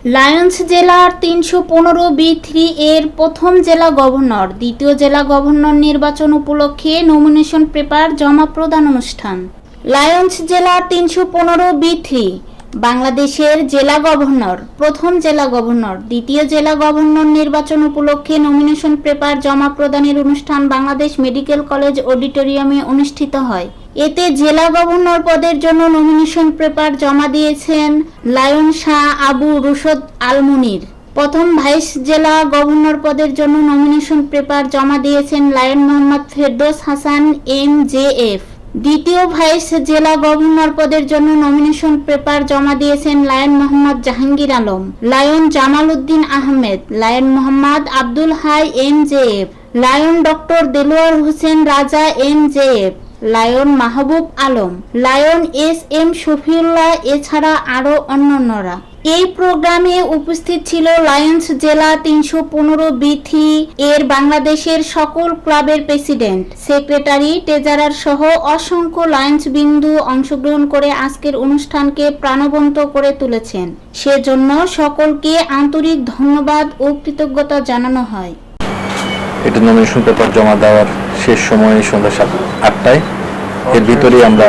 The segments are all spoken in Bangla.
লায়ন্স জেলার ৩১৫B3 এর প্রথম জেলা গভর্নর, দ্বিতীয় জেলা গভর্নর নির্বাচন উপলক্ষে নমিনেশন পেপার জমা প্রদান অনুষ্ঠান। লায়ন্স জেলার ৩১৫B3 বাংলাদেশের জেলা গভর্নর, প্রথম জেলা গভর্নর, দ্বিতীয় জেলা গভর্নর নির্বাচন উপলক্ষে নমিনেশন পেপার জমা প্রদানের অনুষ্ঠান বাংলাদেশ মেডিকেল কলেজ অডিটোরিয়ামে অনুষ্ঠিত হয়। এতে জেলা গভর্নর পদের জন্য নমিনেশন পেপার জমা দিয়েছেন লায়ন শাহ আবু রুশদ আল মুনির। প্রথম ভাইস জেলা গভর্নর পদের জন্য নমিনেশন পেপার জমা দিয়েছেন লায়ন মোহাম্মদ ফেরদৌস হাসান MJF। দ্বিতীয় ভাইস জেলা গভর্নর পদের জন্য নমিনেশন পেপার জমা দিয়েছেন Lion Mohammad Jahangir Alam, Lion Jamal Uddin Ahmed, Lion Mohammad Abdul Hai MJF, Lion doctor Delwar Hossain Raja MJF, Lion Mahbub Alam, Lion SM Shafiullah এছাড়া আরও অন্যান্যরা। এই প্রোগ্রামে উপস্থিত ছিল লায়ন্স জেলা ৩১৫B3 এর বাংলাদেশের সকল ক্লাবের প্রেসিডেন্ট, সেক্রেটারি, ট্রেজারার সহ অসংখ্য লায়ন্স বিন্দু অংশগ্রহণ করে আজকের অনুষ্ঠানকে প্রাণবন্ত করে তুলেছেন। সেজন্য সকলকে আন্তরিক ধন্যবাদ ও কৃতজ্ঞতা জানানো হয়। এটা নমিনেশন পেপার জমা দেওয়ার শেষ সময় সন্ধ্যা 8টায়। এর ভিতরেই আমরা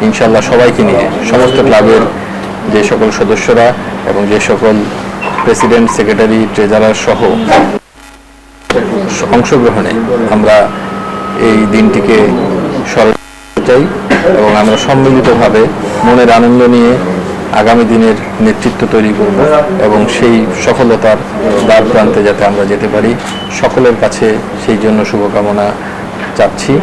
ইনশাল্লাহ সবাইকে নিয়ে সমস্ত ক্লাবের যে সকল সদস্যরা এবং যে সকল প্রেসিডেন্ট, সেক্রেটারি, ট্রেজারার সহ অংশগ্রহণে আমরা এই দিনটিকে স্মরণ করতে চাই এবং আমরা সম্মিলিতভাবে মনের আনন্দ নিয়ে আগামী দিনের নেতৃত্ব তৈরি করব এবং সেই সফলতার দ্বার প্রান্তে যাতে আমরা যেতে পারি, সকলের কাছে সেই জন্য শুভকামনা চাচ্ছি।